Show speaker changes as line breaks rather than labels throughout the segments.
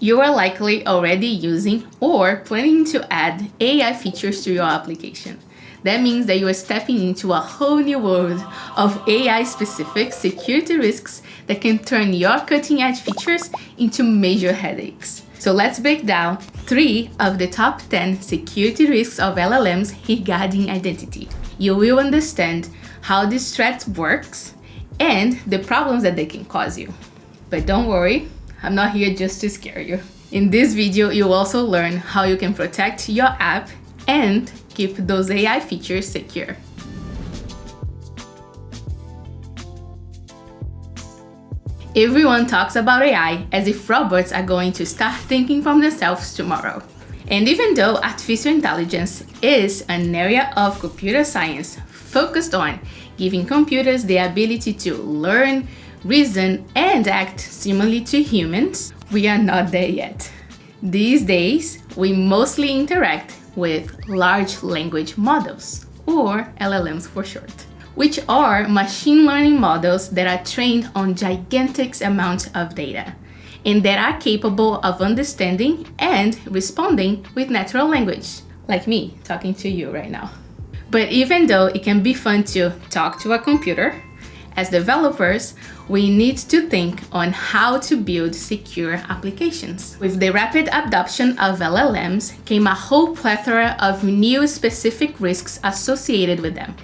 You are likely already using or planning to add AI features to your application. That means that you are stepping into a whole new world of AI-specific security risks that can turn your cutting-edge features into major headaches. So let's break down 3 of the top 10 security risks of LLMs regarding identity. You will understand how this threat works and the problems that they can cause you. But don't worry, I'm not here just to scare you. In this video, you'll also learn how you can protect your app and keep those AI features secure. Everyone talks about AI as if robots are going to start thinking for themselves tomorrow. And even though artificial intelligence is an area of computer science focused on giving computers the ability to learn, reason, and act similarly to humans, we are not there yet. These days, we mostly interact with large language models, or LLMs for short, which are machine learning models that are trained on gigantic amounts of data and that are capable of understanding and responding with natural language, like me talking to you right now. But even though it can be fun to talk to a computer, as developers, we need to think on how to build secure applications. With the rapid adoption of LLMs came a whole plethora of new specific risks associated with them.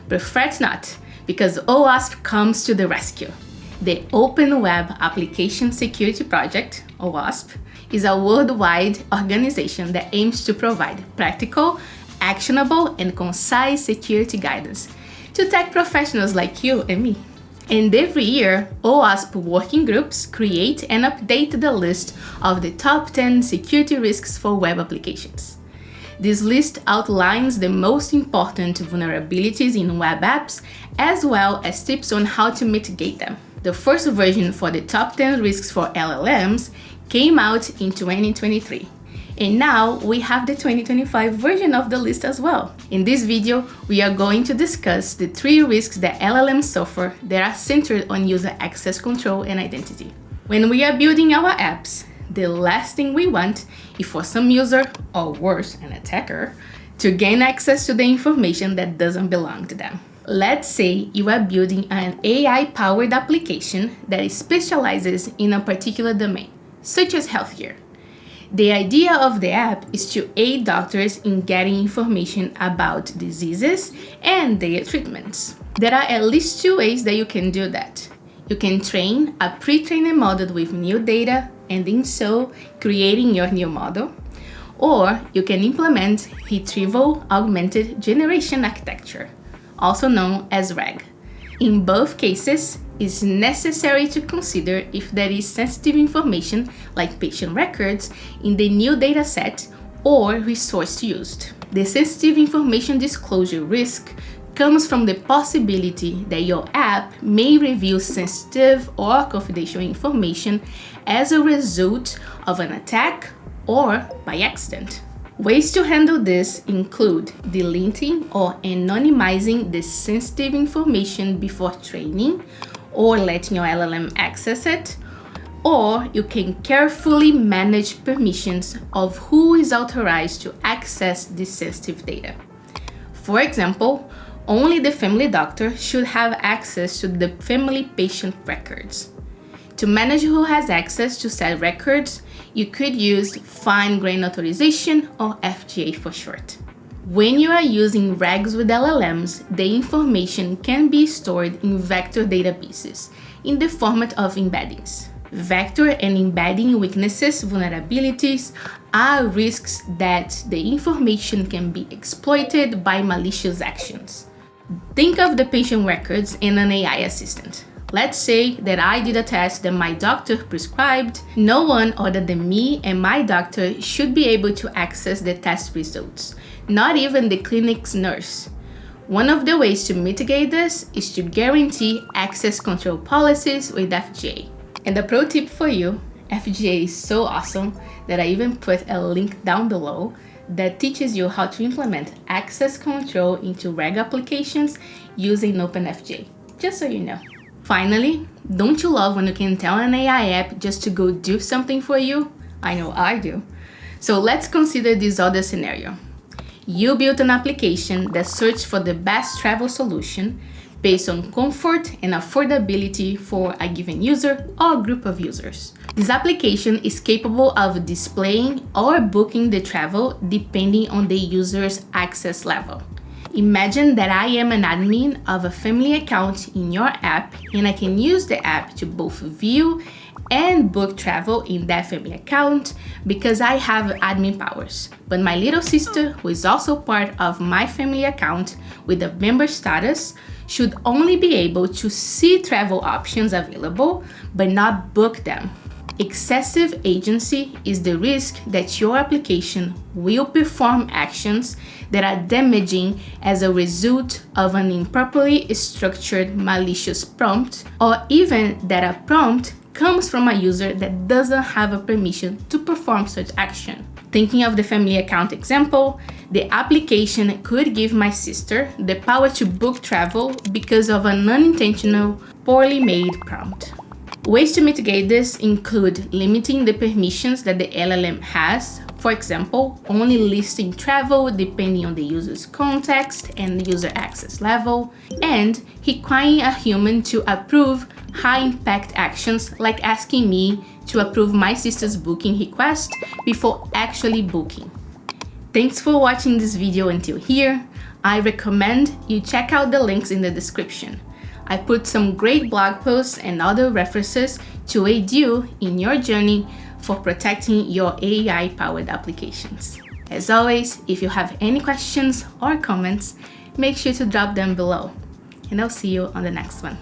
But fret not, because OWASP comes to the rescue. The Open Web Application Security Project, OWASP, is a worldwide organization that aims to provide practical, actionable, and concise security guidance to tech professionals like you and me. And every year, OWASP working groups create and update the list of the top 10 security risks for web applications. This list outlines the most important vulnerabilities in web apps, as well as tips on how to mitigate them. The first version for the top 10 risks for LLMs came out in 2023. And now we have the 2025 version of the list as well. In this video, we are going to discuss the 3 risks that LLMs suffer that are centered on user access control and identity. When we are building our apps, the last thing we want is for some user, or worse, an attacker, to gain access to the information that doesn't belong to them. Let's say you are building an AI-powered application that specializes in a particular domain, such as healthcare. The idea of the app is to aid doctors in getting information about diseases and their treatments. There are at least 2 ways that you can do that. You can train a pre-trained model with new data and in so creating your new model, or you can implement retrieval augmented generation architecture, also known as RAG. In both cases, it's necessary to consider if there is sensitive information like patient records in the new dataset or resource used. The sensitive information disclosure risk comes from the possibility that your app may reveal sensitive or confidential information as a result of an attack or by accident. Ways to handle this include deleting or anonymizing the sensitive information before training or letting your LLM access it, or you can carefully manage permissions of who is authorized to access this sensitive data. For example, only the family doctor should have access to the family patient records. To manage who has access to said records, you could use fine-grained authorization, or FGA for short. When you are using RAGs with LLMs, the information can be stored in vector databases in the format of embeddings. Vector and embedding weaknesses, vulnerabilities, are risks that the information can be exploited by malicious actions. Think of the patient records in an AI assistant. Let's say that I did a test that my doctor prescribed. No one other than me and my doctor should be able to access the test results, not even the clinic's nurse. One of the ways to mitigate this is to guarantee access control policies with FGA. And a pro tip for you, FGA is so awesome that I even put a link down below that teaches you how to implement access control into RAG applications using OpenFGA, just so you know. Finally, don't you love when you can tell an AI app just to go do something for you? I know I do. So let's consider this other scenario. You built an application that searched for the best travel solution based on comfort and affordability for a given user or group of users. This application is capable of displaying or booking the travel depending on the user's access level. Imagine that I am an admin of a family account in your app, and I can use the app to both view and book travel in that family account because I have admin powers. But my little sister, who is also part of my family account with a member status, should only be able to see travel options available but not book them. Excessive agency is the risk that your application will perform actions that are damaging as a result of an improperly structured malicious prompt, or even that a prompt comes from a user that doesn't have a permission to perform such action. Thinking of the family account example, the application could give my sister the power to book travel because of an unintentional, poorly made prompt. Ways to mitigate this include limiting the permissions that the LLM has, for example, only listing travel depending on the user's context and user access level, and requiring a human to approve high-impact actions like asking me to approve my sister's booking request before actually booking. Thanks for watching this video until here. I recommend you check out the links in the description. I put some great blog posts and other references to aid you in your journey for protecting your AI-powered applications. As always, if you have any questions or comments, make sure to drop them below. And I'll see you on the next one.